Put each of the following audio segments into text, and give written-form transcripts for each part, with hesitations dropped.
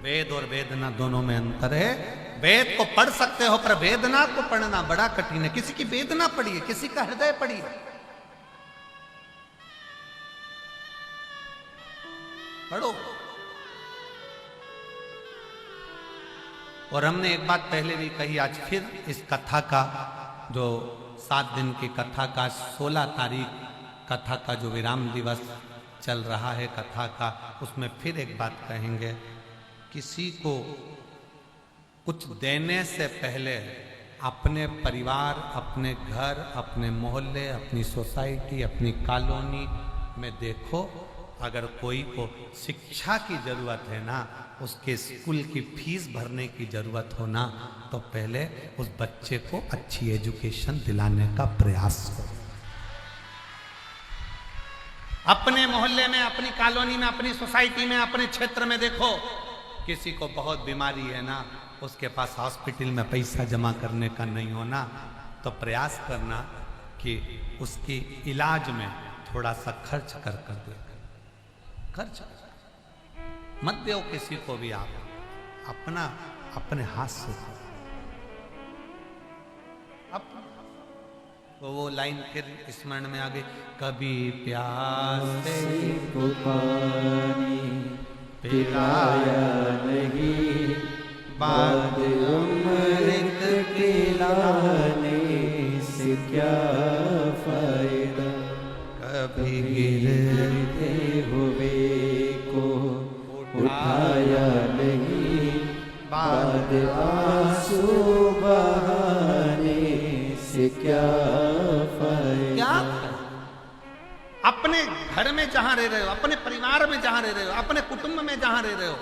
वेद और वेदना दोनों में अंतर है। वेद को पढ़ सकते हो, पर वेदना को पढ़ना बड़ा कठिन है। किसी की वेदना पढ़िए, किसी का हृदय पढ़िए। पढ़ो। और हमने एक बात पहले भी कही, आज फिर इस कथा का जो 7 दिन की कथा का 16 तारीख कथा का जो विराम दिवस चल रहा है कथा का, उसमें फिर एक बात कहेंगे। किसी को कुछ देने से पहले अपने परिवार, अपने घर, अपने मोहल्ले, अपनी सोसाइटी, अपनी कॉलोनी में देखो। अगर कोई को शिक्षा की जरूरत है ना, उसके स्कूल की फीस भरने की जरूरत हो ना, तो पहले उस बच्चे को अच्छी एजुकेशन दिलाने का प्रयास करो। अपने मोहल्ले में, अपनी कॉलोनी में, अपनी सोसाइटी में, अपने क्षेत्र में देखो, किसी को बहुत बीमारी है ना, उसके पास हॉस्पिटल में पैसा जमा करने का नहीं होना, तो प्रयास करना कि उसकी इलाज में थोड़ा सा खर्च कर दे। खर्च मत दो किसी को भी, आप अपना अपने हाथ से तो वो लाइन फिर स्मरण में आ गई। कभी प्यासे को पानी पिलाया नहीं, बाद अमृत पिलाने से क्या फायदा। कभी गिरते हुए को उठाया नहीं, बाद आंसू बहाने से क्या फायदा। अपने घर में जहां रह रहे हो, अपने परिवार में जहां रह रहे हो, अपने कुटुंब में जहां रह रहे हो,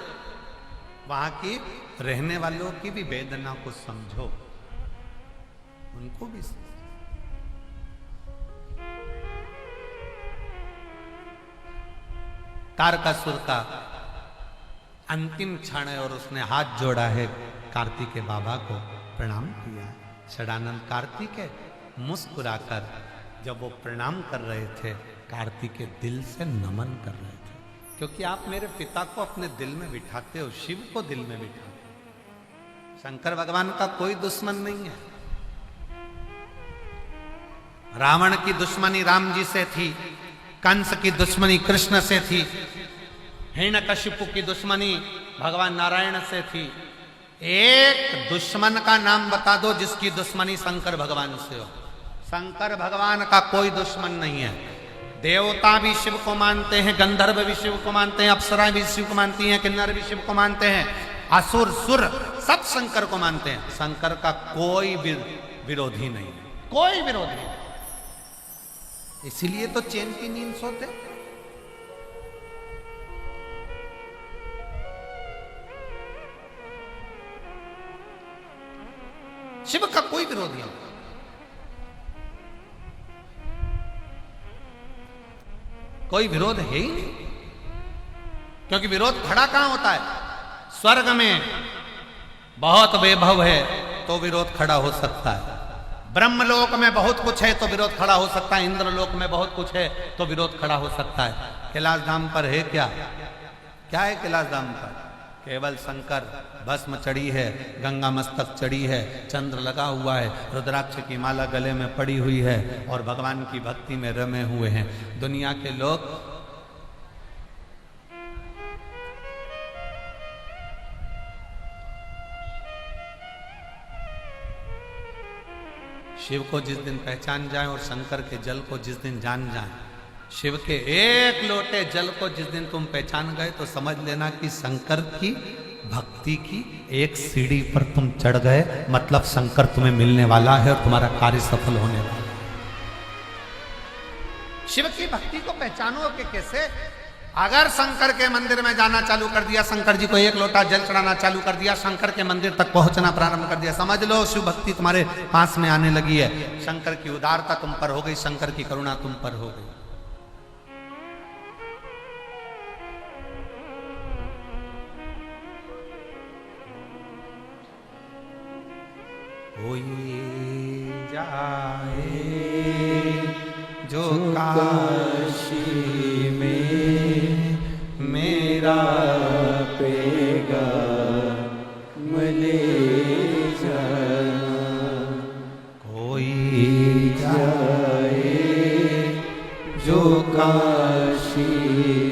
वहां की रहने वालों की भी वेदना को समझो, उनको भी समझो। तारकासुर का अंतिम क्षण है और उसने हाथ जोड़ा है, कार्तिकेय बाबा को प्रणाम किया। षडानंद कार्तिकेय मुस्कुराकर जब वो प्रणाम कर रहे थे, कार्तिकेय दिल से नमन कर रहे थे, क्योंकि आप मेरे पिता को अपने दिल में बिठाते हो, शिव को दिल में बिठाते हो। शंकर भगवान का कोई दुश्मन नहीं है। रावण की दुश्मनी राम जी से थी, कंस की दुश्मनी कृष्ण से थी, हिरण्यकशिपु की दुश्मनी भगवान नारायण से थी। एक दुश्मन का नाम बता दो जिसकी दुश्मनी शंकर भगवान से हो। शंकर भगवान का कोई दुश्मन नहीं है। देवता भी शिव को मानते हैं, गंधर्व भी शिव को मानते हैं, अप्सरा भी शिव को मानती हैं, किन्नर भी शिव को मानते हैं, असुर सुर सब शंकर को मानते हैं। शंकर का कोई विरोधी नहीं है, कोई विरोधी नहीं। इसीलिए तो चैन की नींद सोते। शिव का कोई विरोधी नहीं, कोई विरोध है ही नहीं, क्योंकि विरोध खड़ा कहां होता है? स्वर्ग में बहुत वैभव है तो विरोध खड़ा हो सकता है, ब्रह्मलोक में बहुत कुछ है तो विरोध खड़ा हो सकता है, इंद्रलोक में बहुत कुछ है तो विरोध खड़ा हो सकता है। कैलाश धाम पर है क्या? क्या है कैलाश धाम पर? केवल शंकर भस्म चढ़ी है, गंगा मस्तक चढ़ी है, चंद्र लगा हुआ है, रुद्राक्ष की माला गले में पड़ी हुई है और भगवान की भक्ति में रमे हुए हैं। दुनिया के लोग शिव को जिस दिन पहचान जाएं और शंकर के जल को जिस दिन जान जाएं, शिव के एक लोटे जल को जिस दिन तुम पहचान गए, तो समझ लेना कि शंकर की भक्ति की एक सीढ़ी पर तुम चढ़ गए, मतलब शंकर तुम्हें मिलने वाला है और तुम्हारा कार्य सफल होने वाला है। शिव की भक्ति को पहचानोगे कैसे? अगर शंकर के मंदिर में जाना चालू कर दिया, शंकर जी को एक लोटा जल चढ़ाना चालू कर दिया, शंकर के मंदिर तक पहुंचना प्रारंभ कर दिया, समझ लो शिव भक्ति तुम्हारे पास में आने लगी है। शंकर की उदारता तुम पर हो गई, शंकर की करुणा तुम पर हो गई। होई जाए जो काशी में मेरा पेगा ले जाना। कोई जाए जो काशी